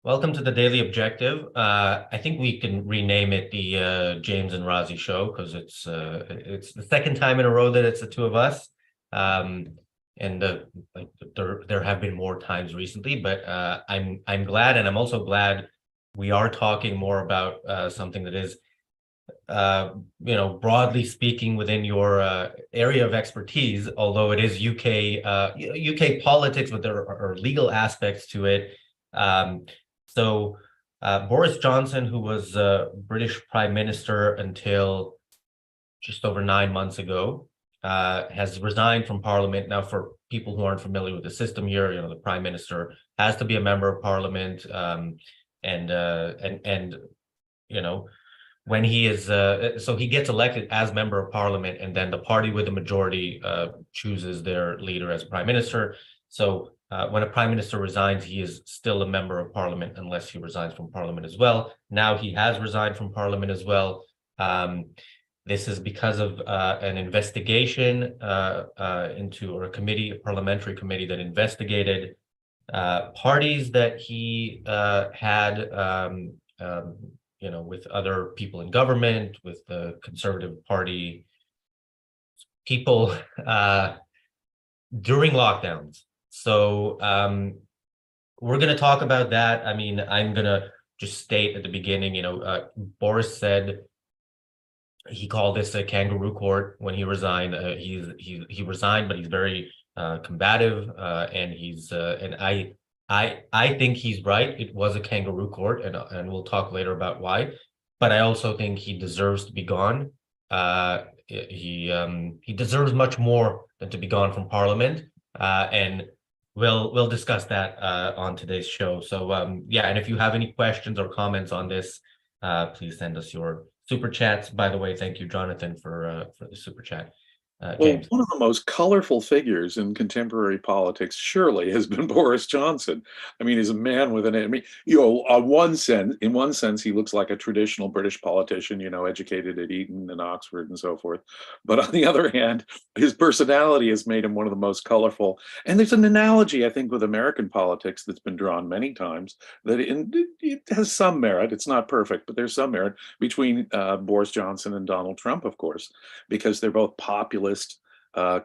Welcome to the Daily Objective. I think we can rename it the James and Razi Show because it's the second time in a row that it's the two of us. And like there have been more times recently, but I'm glad, and I'm also glad we are talking more about something that is broadly speaking within your area of expertise, although it is UK politics, but there are legal aspects to it. Um, so Boris Johnson, who was British Prime Minister until just over 9 months ago, has resigned from Parliament. Now, for people who aren't familiar with the system here, the Prime Minister has to be a member of Parliament, and you know when he is so he gets elected as member of Parliament, and then the party with the majority chooses their leader as prime minister. So when a prime minister resigns, he is still a member of Parliament unless he resigns from Parliament as well. Now he has resigned from Parliament as well. This is because of an investigation or a parliamentary committee that investigated parties that he had with other people in government, with the Conservative Party people during lockdowns. So we're going to talk about that. I mean, I'm going to just state at the beginning, Boris said he called this a kangaroo court when he resigned. He resigned, but he's very combative, and I think he's right. It was a kangaroo court, and we'll talk later about why. But I also think he deserves to be gone. He deserves much more than to be gone from Parliament, and we'll discuss that on today's show. So yeah, and if you have any questions or comments on this, please send us your super chats. By the way, thank you, Jonathan, for the super chat. Well, James. one of the most colorful figures in contemporary politics surely has been Boris Johnson. I mean, he's a man with an, I mean, in one sense, he looks like a traditional British politician, educated at Eton and Oxford and so forth. But on the other hand, his personality has made him one of the most colorful. And there's an analogy, I think, with American politics that's been drawn many times that it has some merit. It's not perfect, but there's some merit between Boris Johnson and Donald Trump, of course, because they're both populist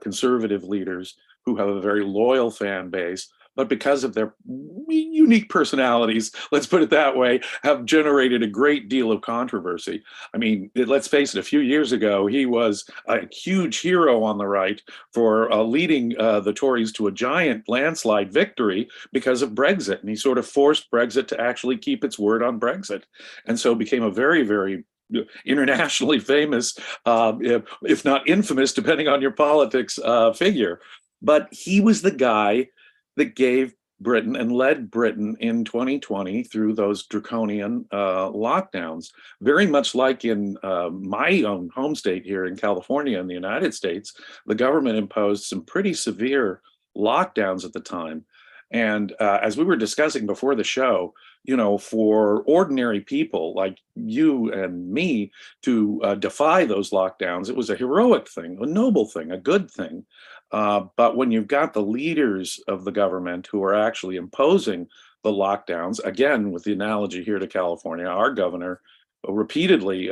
conservative leaders who have a very loyal fan base, but because of their unique personalities, let's put it that way, have generated a great deal of controversy. I mean, let's face it, a few years ago, he was a huge hero on the right for leading the Tories to a giant landslide victory because of Brexit. And he sort of forced Brexit to actually keep its word on Brexit. And so became a very, very internationally famous, if not infamous, depending on your politics, figure. But he was the guy that gave Britain and led Britain in 2020 through those draconian lockdowns. Very much like in my own home state here in California in the United States, the government imposed some pretty severe lockdowns at the time. And as we were discussing before the show, for ordinary people like you and me to defy those lockdowns, it was a heroic thing, a noble thing, a good thing. But when you've got the leaders of the government who are actually imposing the lockdowns, again, with the analogy here to California, our governor repeatedly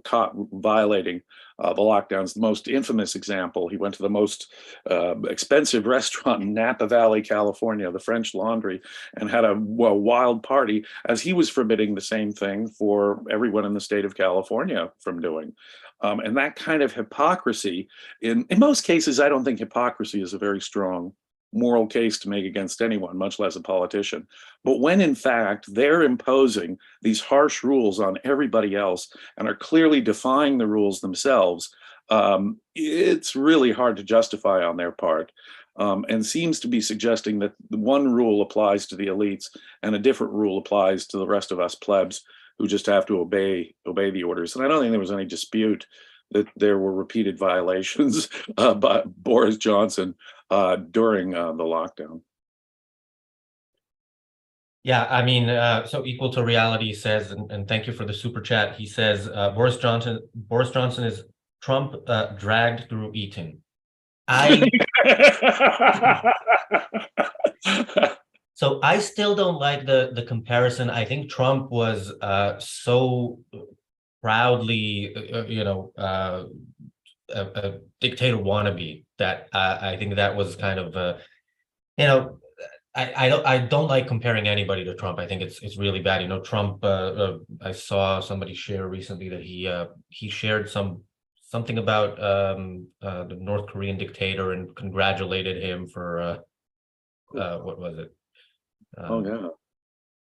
caught violating the lockdowns. The most infamous example, he went to the most expensive restaurant in Napa Valley, California, the French Laundry, and had a wild party as he was forbidding the same thing for everyone in the state of California from doing. And that kind of hypocrisy, in most cases, I don't think hypocrisy is a very strong moral case to make against anyone, much less a politician. But when in fact they're imposing these harsh rules on everybody else and are clearly defying the rules themselves, it's really hard to justify on their part. And seems to be suggesting that one rule applies to the elites and a different rule applies to the rest of us plebs who just have to obey the orders. And I don't think there was any dispute that there were repeated violations by Boris Johnson during the lockdown. Yeah, I mean, so Equal to Reality says, and thank you for the super chat. He says Boris Johnson is Trump dragged through Eton. I So I still don't like the comparison. I think Trump was so proudly, a dictator wannabe that I think that was kind of you know I don't like comparing anybody to Trump. I think it's really bad. Trump. I saw somebody share recently that he shared something about the North Korean dictator and congratulated him for what was it? Oh Um, yeah.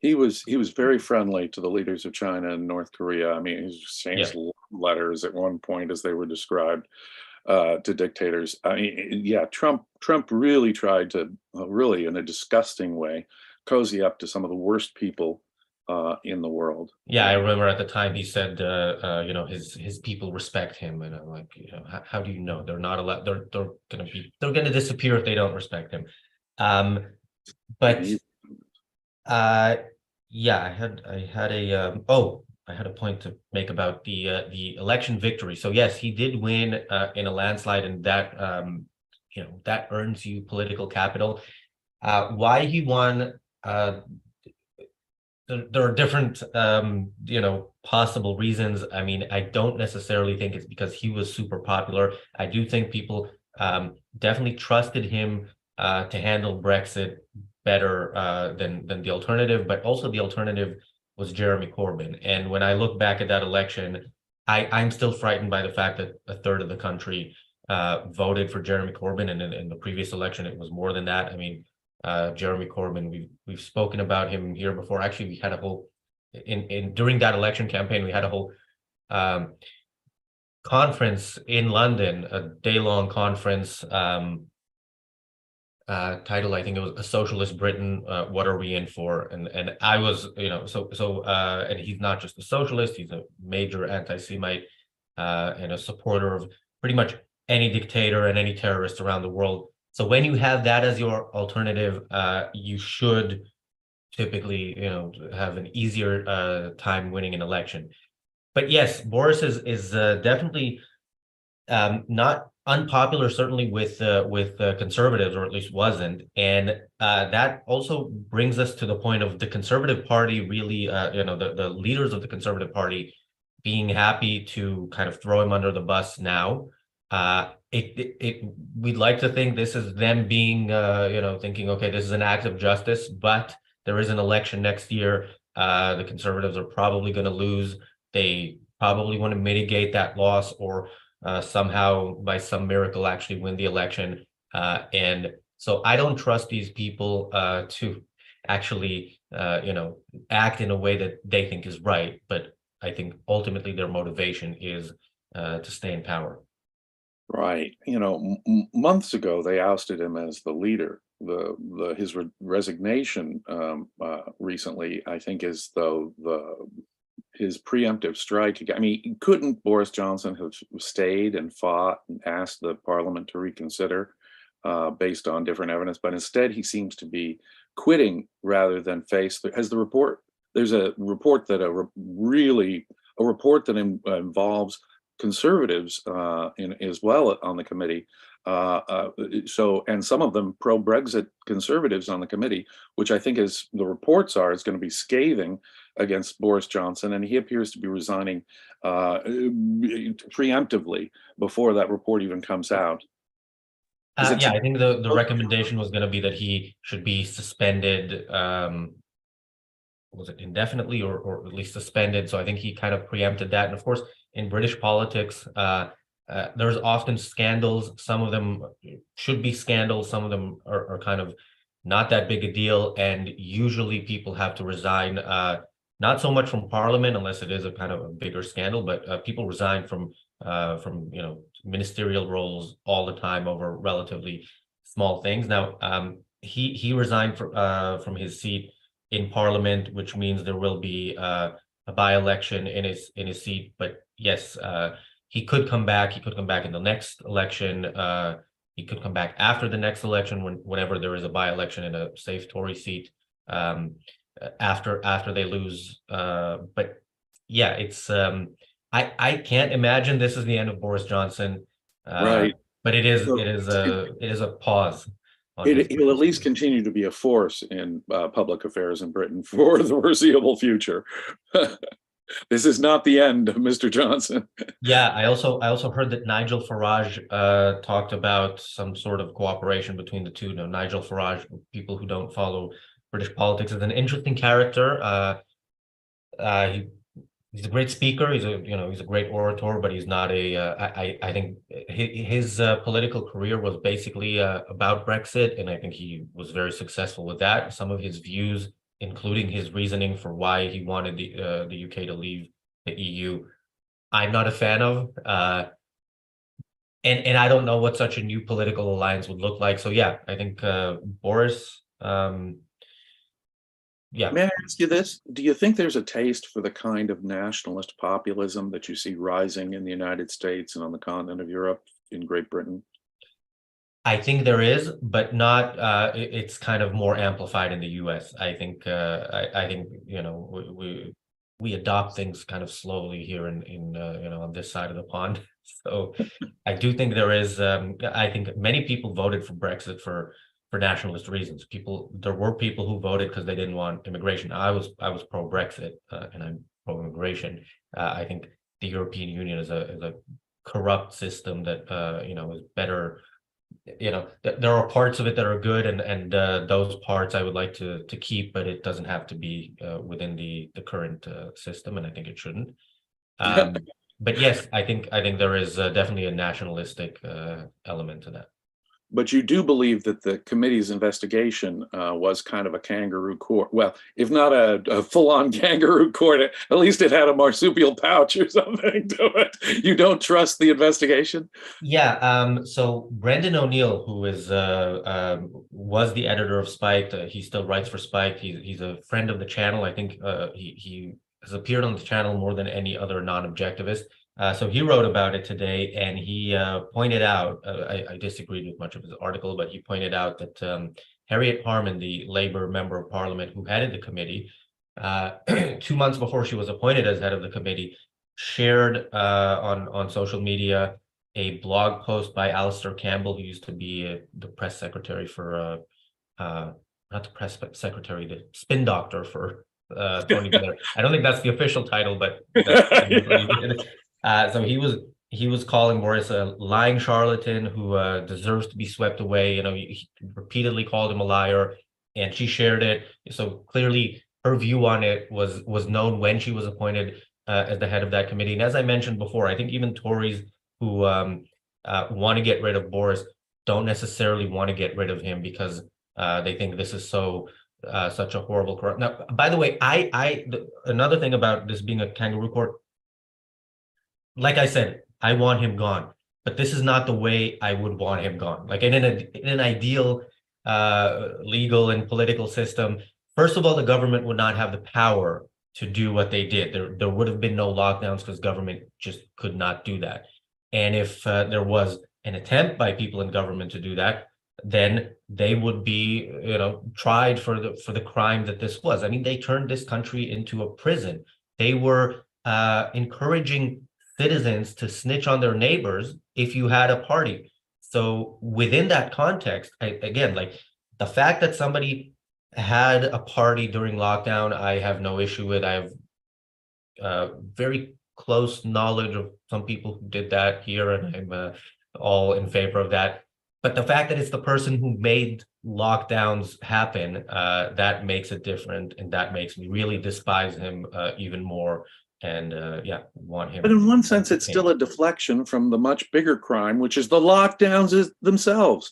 He was very friendly to the leaders of China and North Korea. I mean, he yeah, exchanged letters at one point as they were described to dictators. I mean, yeah, Trump really tried to really in a disgusting way cozy up to some of the worst people in the world. yeah. I remember at the time he said, his people respect him, and I'm like, how do you know they're not allowed? They're gonna disappear if they don't respect him. Um, And but he, Uh, yeah, I had a point to make about the election victory. So yes, he did win in a landslide, and that earns you political capital. Why he won, there are different possible reasons. I mean, I don't necessarily think it's because he was super popular. I do think people definitely trusted him to handle Brexit better than the alternative, but also the alternative was Jeremy Corbyn. And when I look back at that election, I'm still frightened by the fact that a third of the country voted for Jeremy Corbyn, and in the previous election it was more than that. I mean, Jeremy Corbyn. We've spoken about him here before. Actually, we had a whole in during that election campaign. We had a whole um, conference in London, a day-long conference. Title, I think it was "A Socialist Britain, What Are We In For?" And I was, and he's not just a socialist; he's a major anti-Semite and a supporter of pretty much any dictator and any terrorist around the world. So when you have that as your alternative, you should typically, have an easier time winning an election. But yes, Boris is definitely not unpopular, certainly with conservatives, or at least wasn't. And that also brings us to the point of the Conservative Party really, the leaders of the Conservative Party being happy to kind of throw him under the bus now. We'd like to think this is them being, thinking, okay, this is an act of justice, but there is an election next year. The Conservatives are probably going to lose. They probably want to mitigate that loss, or somehow by some miracle actually win the election. And so I don't trust these people to actually, act in a way that they think is right. But I think ultimately their motivation is to stay in power. right. Months ago they ousted him as the leader. His resignation recently, I think, is though the his preemptive strike. I mean, couldn't Boris Johnson have stayed and fought and asked the parliament to reconsider based on different evidence? But instead, he seems to be quitting rather than face. As the report, there's a report that a report that involves conservatives as well on the committee. And some of them pro-Brexit conservatives on the committee, which I think is the reports are is going to be scathing against Boris Johnson, and he appears to be resigning preemptively before that report even comes out. Is it Yeah, I think the recommendation was going to be that he should be suspended. Was it indefinitely, or at least suspended? So I think he kind of preempted that. And of course, in British politics, there's often scandals. Some of them should be scandals. Some of them are kind of not that big a deal. And usually people have to resign, not so much from parliament, unless it is a kind of a bigger scandal, but people resign from ministerial roles all the time over relatively small things. Now, he resigned from his seat in parliament, which means there will be a by-election in his seat. But yes, he could come back. He could come back in the next election. He could come back after the next election, whenever there is a by-election in a safe Tory seat. After they lose. But yeah, it's I can't imagine this is the end of Boris Johnson. right? But it is So it is a pause his He'll at least participation. continue to be a force in public affairs in Britain for the foreseeable future. This is not the end of Mr. Johnson. Yeah, I also heard that Nigel Farage talked about some sort of cooperation between the two. Now, Nigel Farage, people who don't follow British politics, is an interesting character. He, he's a great speaker. He's a great orator, but he's not a. I think his political career was basically about Brexit, and I think he was very successful with that. Some of his views, including his reasoning for why he wanted the UK to leave the EU, I'm not a fan of. And I don't know what such a new political alliance would look like. So yeah, I think Boris. Yeah. May I ask you this? Do you think there's a taste for the kind of nationalist populism that you see rising in the United States and on the continent of Europe, in Great Britain? I think there is, but not. It's kind of more amplified in the U.S. I think. I think we adopt things kind of slowly here in on this side of the pond. So I do think there is. I think many people voted for Brexit for nationalist reasons. There were people who voted because they didn't want immigration. I was pro Brexit, and I'm pro immigration. I think the European Union is a corrupt system that is better. There are parts of it that are good, and those parts I would like to keep, but it doesn't have to be within the current system, and I think it shouldn't. But yes, I think there is definitely a nationalistic element to that. But you do believe that the committee's investigation was kind of a kangaroo court. Well, if not a full-on kangaroo court, at least it had a marsupial pouch or something to it. You don't trust the investigation? Yeah. So Brendan O'Neill, who was the editor of Spiked, he still writes for Spiked. He's a friend of the channel. I think he has appeared on the channel more than any other non-objectivist. So he wrote about it today, and he pointed out, I disagreed with much of his article, but he pointed out that Harriet Harman, the Labour member of parliament who headed the committee, 2 months before she was appointed as head of the committee, shared on social media a blog post by Alistair Campbell, who used to be the press secretary for, not the press secretary, the spin doctor for Tony Blair. I don't think that's the official title, but that's so he was calling Boris a lying charlatan who deserves to be swept away. He repeatedly called him a liar, and she shared it. So clearly, her view on it was known when she was appointed as the head of that committee. And as I mentioned before, I think even Tories who want to get rid of Boris don't necessarily want to get rid of him because they think this is such a horrible corrupt. Now, by the way, another thing about this being a kangaroo court. Like I said, I want him gone, but this is not the way I would want him gone. Like in an ideal legal and political system, first of all, the government would not have the power to do what they did. There would have been no lockdowns because government just could not do that. And if there was an attempt by people in government to do that, then they would be, tried for the crime that this was. I mean, they turned this country into a prison. They were encouraging citizens to snitch on their neighbors if you had a party. So within that context, again, like the fact that somebody had a party during lockdown, I have no issue with. I have very close knowledge of some people who did that here, and I'm all in favor of that. But the fact that it's the person who made lockdowns happen, that makes it different, and that makes me really despise him even more. And want him. But in one sense, it's still a deflection from the much bigger crime, which is the lockdowns themselves.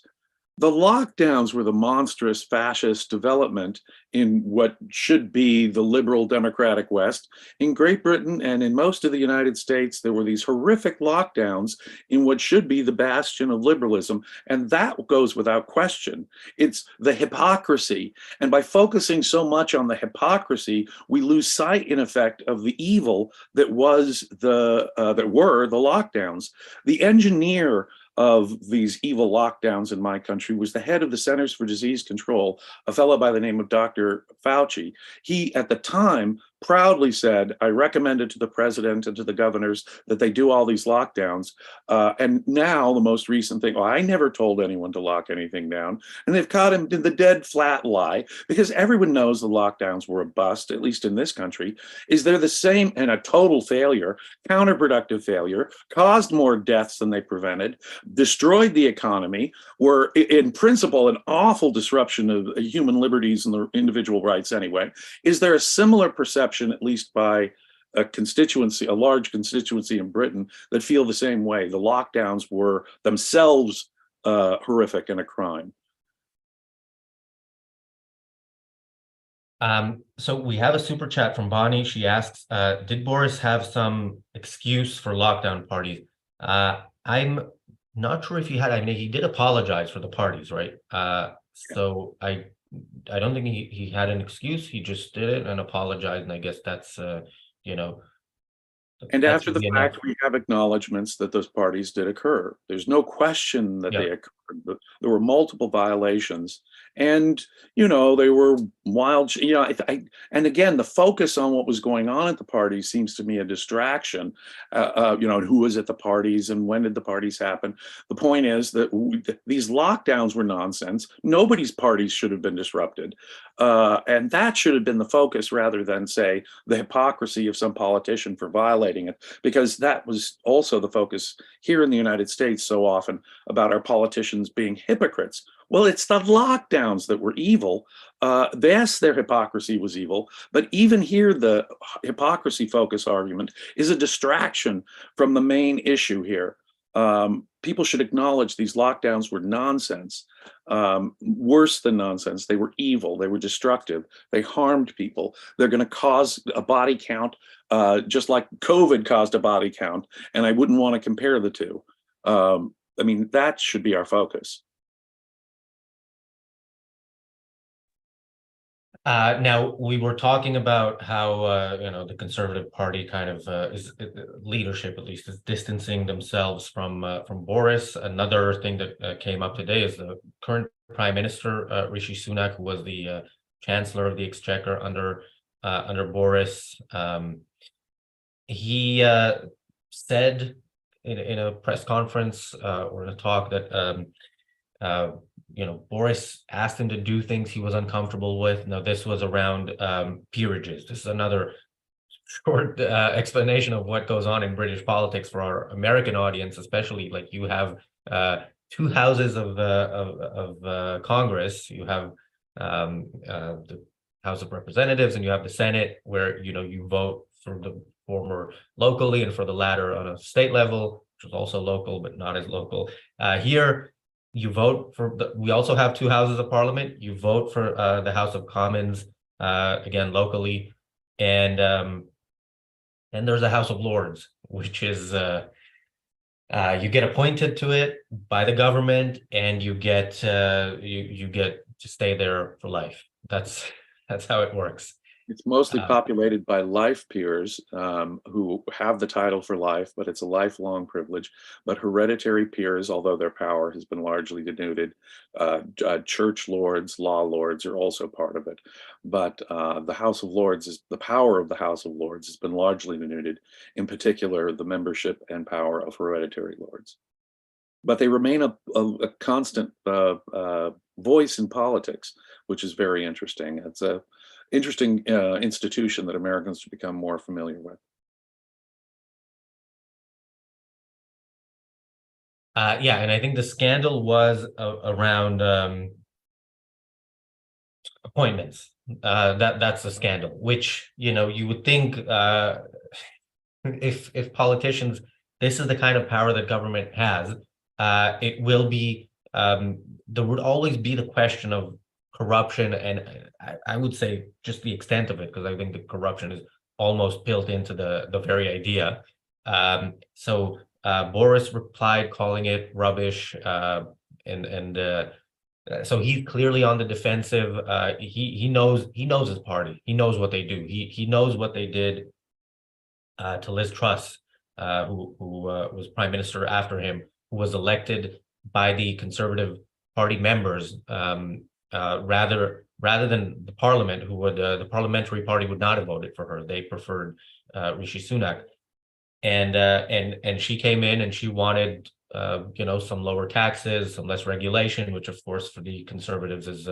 The lockdowns were the monstrous fascist development in what should be the liberal democratic West. In Great Britain and in most of the United States, there were these horrific lockdowns in what should be the bastion of liberalism. And that goes without question. It's the hypocrisy. And by focusing so much on the hypocrisy, we lose sight, in effect, of the evil that were the lockdowns. The engineer of these evil lockdowns in my country was the head of the Centers for Disease Control, a fellow by the name of Dr. Fauci, he at the time proudly said, I recommended to the president and to the governors that they do all these lockdowns. And now the most recent thing, well, I never told anyone to lock anything down. And they've caught him in the dead flat lie, because everyone knows the lockdowns were a bust, at least in this country. Is they're the same and a total failure, counterproductive failure, caused more deaths than they prevented, destroyed the economy, were in principle an awful disruption of human liberties and the individual rights anyway. Is there a similar perception, at least by a constituency, a large constituency in Britain, that feel the same way? The lockdowns were themselves horrific and a crime. So we have a super chat from Bonnie. She asks, did Boris have some excuse for lockdown parties? I'm not sure if he had. I mean, he did apologize for the parties, right? So I don't think he had an excuse. He just did it and apologized, and I guess that's you know, And that's after the really fact, enough. we have acknowledgments that those parties did occur. There's no question that Yeah. they occurred. But there were multiple violations, and they were wild. And again, the focus on what was going on at the parties seems to me a distraction. Who was at the parties and when did the parties happen? The point is that these lockdowns were nonsense. Nobody's parties should have been disrupted, and that should have been the focus rather than, say, the hypocrisy of some politician for violating it, because that was also the focus here in the United States so often, about our politicians being hypocrites. Well, it's the lockdowns that were evil. Yes, their hypocrisy was evil, but even here, the hypocrisy focus argument is a distraction from the main issue here. People should acknowledge these lockdowns were nonsense, worse than nonsense. They were evil. They were destructive. They harmed people. They're going to cause a body count, just like COVID caused a body count. And I wouldn't want to compare the two. I mean, that should be our focus. Now we were talking about how the Conservative Party kind of is leadership, at least, is distancing themselves from Boris. Another thing that came up today is the current Prime Minister Rishi Sunak, who was the Chancellor of the Exchequer under Boris. He said in a press conference or in a talk that Boris asked him to do things he was uncomfortable with. Now, this was around peerages. This is another short explanation of what goes on in British politics for our American audience, especially. Like, you have two houses of Congress. You have the House of Representatives, and you have the Senate, where you vote for the former locally and for the latter on a state level, which is also local but not as local. Here, you vote for we also have two houses of parliament. You vote for the House of Commons, again locally, and there's a House of Lords, which is you get appointed to it by the government, and you get you get to stay there for life. That's how it works. It's mostly populated by life peers who have the title for life, but it's a lifelong privilege. But hereditary peers, although their power has been largely denuded, church lords, law lords are also part of it. But the House of Lords, the power of the House of Lords has been largely denuded, in particular, the membership and power of hereditary lords. But they remain a constant voice in politics, which is very interesting. It's a interesting institution that Americans should become more familiar with. Yeah, and I think the scandal was around appointments. That's a scandal, which you would think if politicians, this is the kind of power that government has, it will be there would always be the question of corruption, and I would say just the extent of it, because I think the corruption is almost built into the very idea. So Boris replied calling it rubbish, and so he's clearly on the defensive. He knows his party. He knows what they do. He knows what they did to Liz Truss, who was prime minister after him, who was elected by the Conservative Party members rather rather than the parliament, who would the parliamentary party would not have voted for her. They preferred Rishi Sunak, and she came in and she wanted some lower taxes, some less regulation, which of course for the conservatives is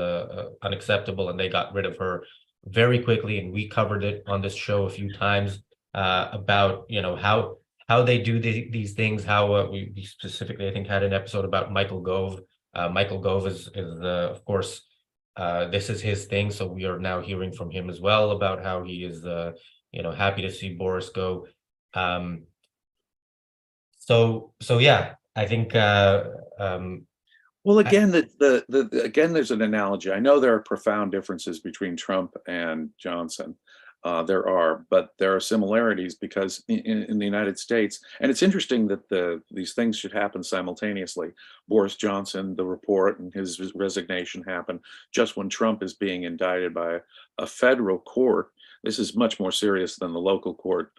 unacceptable, and they got rid of her very quickly. And we covered it on this show a few times about how they do these things. How we specifically, I think, had an episode about Michael Gove. Michael Gove is of course, this is his thing. So we are now hearing from him as well about how he is happy to see Boris go. So yeah, I think well, again, again, there's an analogy. I know there are profound differences between Trump and Johnson. There are, but there are similarities because in the United States, and it's interesting that these things should happen simultaneously. Boris Johnson, the report and his resignation happen just when Trump is being indicted by a federal court. This is much more serious than the local court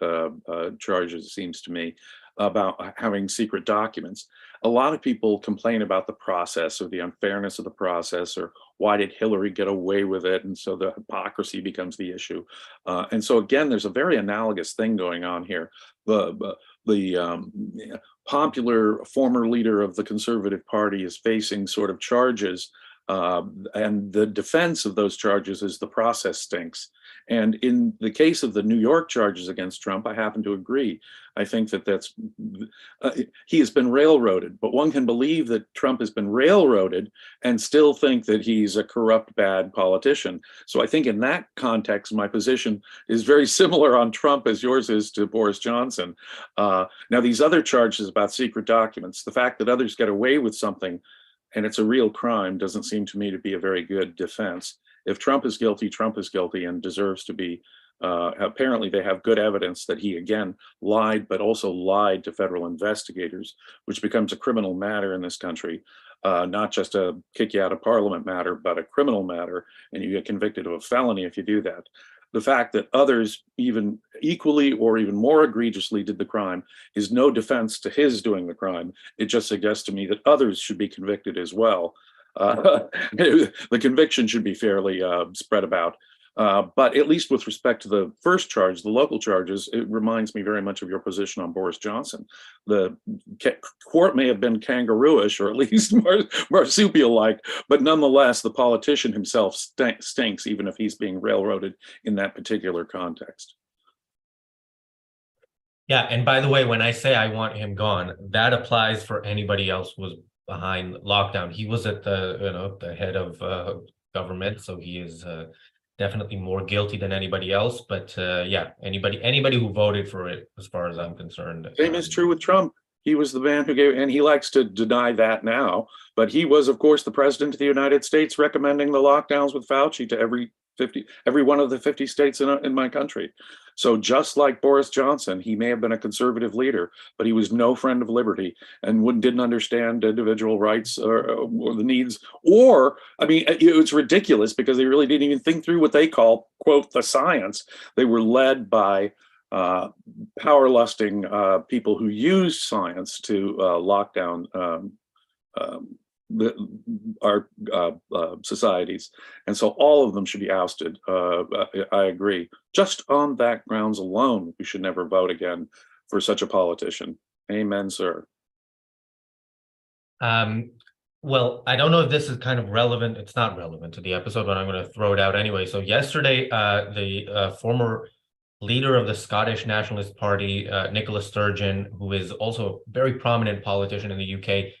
charges, it seems to me, about having secret documents. A lot of people complain about the process or the unfairness of the process, or why did Hillary get away with it? And so the hypocrisy becomes the issue. And so again, there's a very analogous thing going on here. The popular former leader of the Conservative Party is facing sort of charges, and the defense of those charges is the process stinks. And in the case of the New York charges against Trump, I happen to agree. I think that he has been railroaded, but one can believe that Trump has been railroaded and still think that he's a corrupt, bad politician. So I think in that context, my position is very similar on Trump as yours is to Boris Johnson. Now, these other charges about secret documents, the fact that others get away with something and it's a real crime doesn't seem to me to be a very good defense. If Trump is guilty and deserves to be. Apparently, they have good evidence that he, again, lied, but also lied to federal investigators, which becomes a criminal matter in this country, not just a kick you out of parliament matter, but a criminal matter, and you get convicted of a felony if you do that. The fact that others even equally or even more egregiously did the crime is no defense to his doing the crime. It just suggests to me that others should be convicted as well. The conviction should be fairly spread about. But at least with respect to the first charge, the local charges, it reminds me very much of your position on Boris Johnson. The court may have been kangarooish or at least marsupial-like, but nonetheless, the politician himself stinks, even if he's being railroaded in that particular context. Yeah, and by the way, when I say I want him gone, that applies for anybody else who was behind lockdown. He was at the head of government, so he is definitely more guilty than anybody else. But yeah, anybody who voted for it, as far as I'm concerned. Same is true with Trump. He was the man who gave, and he likes to deny that now, but he was, of course, the president of the United States recommending the lockdowns with Fauci to every one of the 50 states in my country. So just like Boris Johnson, he may have been a conservative leader, but he was no friend of liberty and didn't understand individual rights or the needs. Or, I mean, it's ridiculous because they really didn't even think through what they call, quote, the science. They were led by power-lusting people who use science to lock down our societies, and so all of them should be ousted. I agree. Just on that grounds alone, we should never vote again for such a politician. Amen, sir. Well, I don't know if this is kind of relevant. It's not relevant to the episode, but I'm going to throw it out anyway. So yesterday, the former leader of the Scottish Nationalist Party, Nicola Sturgeon, who is also a very prominent politician in the UK,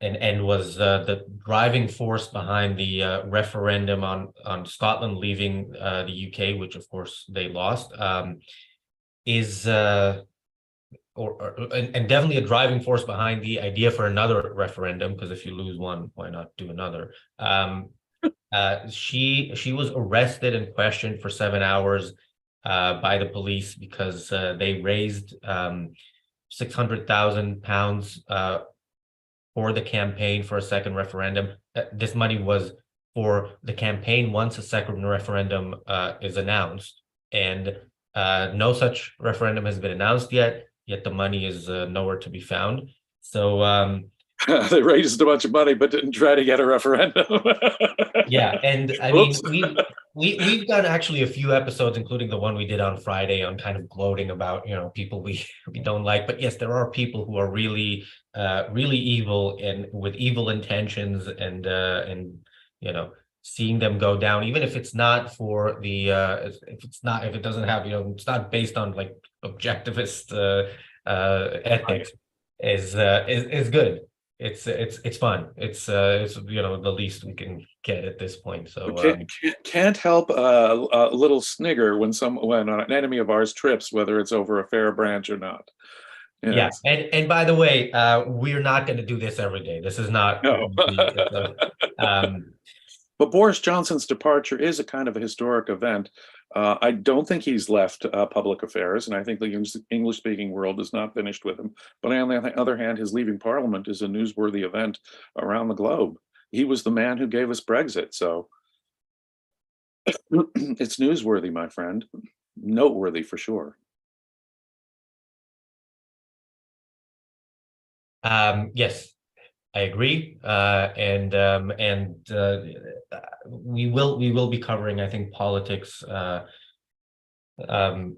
and was the driving force behind the referendum on Scotland leaving the UK, which of course they lost, is and definitely a driving force behind the idea for another referendum, because if you lose one, why not do another? She was arrested and questioned for 7 hours by the police because they raised £600,000 for the campaign for a second referendum. This money was for the campaign once a second referendum is announced, and no such referendum has been announced yet the money is nowhere to be found. So They raised a bunch of money, but didn't try to get a referendum. Yeah, and I Whoops. mean we've done actually a few episodes, including the one we did on Friday, on kind of gloating about people we don't like. But yes, there are people who are really evil and with evil intentions, and seeing them go down, even if it's not for the if it doesn't have it's not based on like objectivist ethics, is good. It's fun. It's the least we can get at this point. So Can't help a little snigger when an enemy of ours trips, whether it's over a fair branch or not. yeah, Yes. and by the way, we're not going to do this every day. This is not No. um But Boris Johnson's departure is a kind of a historic event. I don't think he's left public affairs, and I think the English-speaking world is not finished with him. But on the other hand, his leaving Parliament is a newsworthy event around the globe. He was the man who gave us Brexit, so it's newsworthy, my friend. Noteworthy for sure. yes, I agree. And we will be covering, I think, politics um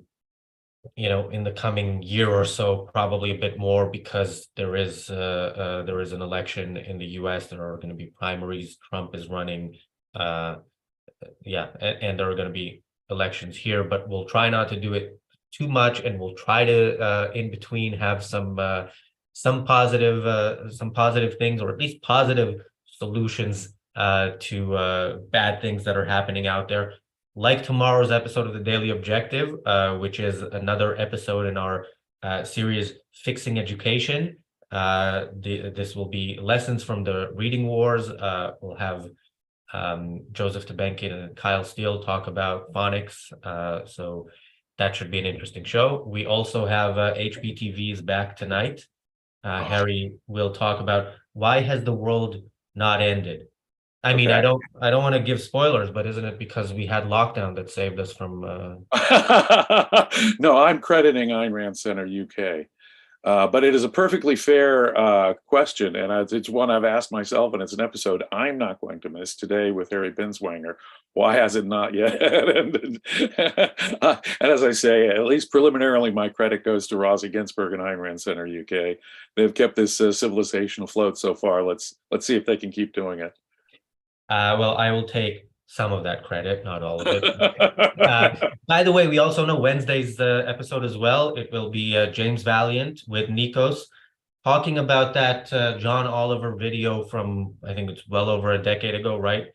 in the coming year or so, probably a bit more, because there is an election in the US. There are going to be primaries. Trump is running. Uh, yeah, and there are going to be elections here, but we'll try not to do it too much, and we'll try to in between have some positive things, or at least positive solutions to bad things that are happening out there, like tomorrow's episode of the Daily Objective, which is another episode in our series Fixing Education. This will be lessons from the reading wars. We'll have Joseph Tebenkin and Kyle Steele talk about phonics. So that should be an interesting show. We also have HBTV is back tonight. Harry will talk about why has the world not ended. I mean, Okay. I don't want to give spoilers, but isn't it because we had lockdown that saved us from No, I'm crediting Ayn Rand Center UK. But it is a perfectly fair question, and it's one I've asked myself, and it's an episode I'm not going to miss today with Harry Binswanger. Why has it not yet ended? And as I say, at least preliminarily, my credit goes to Razi Ginsburg and Ayn Rand Center UK. They've kept this civilization afloat so far. Let's see if they can keep doing it. well, I will take some of that credit, not all of it. By the way, we also know Wednesday's episode as well. It will be James Valliant with Nikos talking about that John Oliver video from, I think it's well over a decade ago, right?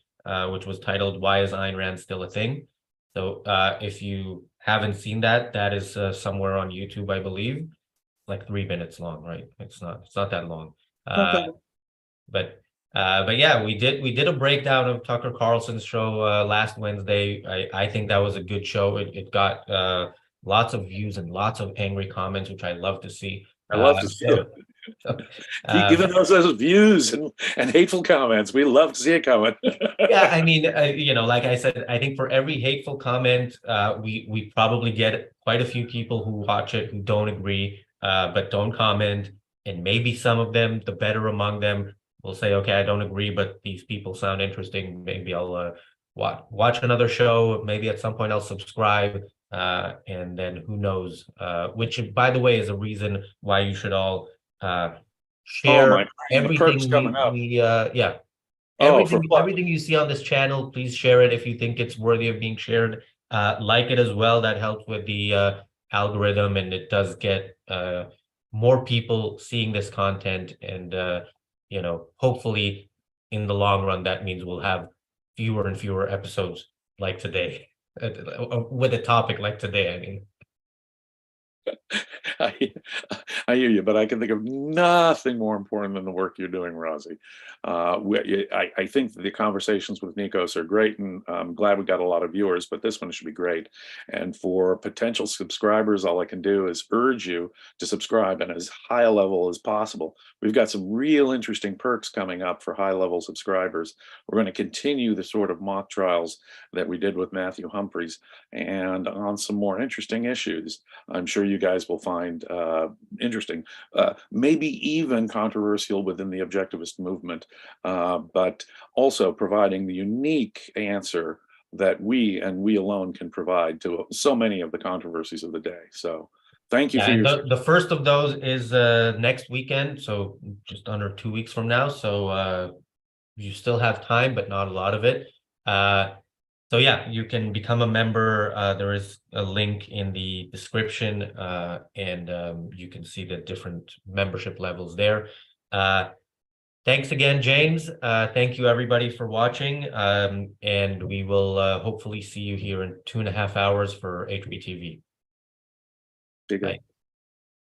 Which was titled "Why Is Ayn Rand Still a Thing?" So if you haven't seen that, that is somewhere on YouTube, I believe, like 3 minutes long, right? It's not that long. Okay. But but yeah, we did a breakdown of Tucker Carlson's show last Wednesday. I think that was a good show. It got lots of views and lots of angry comments, which I love to see. I love to see it. So, Keep um, giving us those views and hateful comments. We love to see it coming. yeah, I mean, like I said, I think for every hateful comment, we probably get quite a few people who watch it who don't agree, but don't comment, and maybe some of them, the better among them, will say, "Okay, I don't agree, but these people sound interesting. Maybe I'll watch another show. Maybe at some point I'll subscribe." And then who knows? Which, by the way, is a reason why you should all Oh share my, the perks everything coming up. yeah. Oh, for what? Everything you see on this channel, please share it if you think it's worthy of being shared. Like it as well. That helps with the algorithm, and it does get more people seeing this content. And hopefully, in the long run, that means we'll have fewer and fewer episodes like today, with a topic like today. I mean, I, I hear you, but I can think of nothing more important than the work you're doing, Razi. I think the conversations with Nikos are great, and I'm glad we got a lot of viewers, but this one should be great. And for potential subscribers, all I can do is urge you to subscribe at as high a level as possible. We've got some real interesting perks coming up for high-level subscribers. We're going to continue the sort of mock trials that we did with Matthew Humphreys, and on some more interesting issues I'm sure you guys will find find interesting, maybe even controversial within the objectivist movement, but also providing the unique answer that we and we alone can provide to so many of the controversies of the day. So thank you Yeah, for and your. the first of those is next weekend, so just under 2 weeks from now. So you still have time, but not a lot of it. So yeah, you can become a member. There is a link in the description, and you can see the different membership levels there. Thanks again, James. Thank you everybody for watching. And we will hopefully see you here in 2.5 hours for HBTV. Big Bye.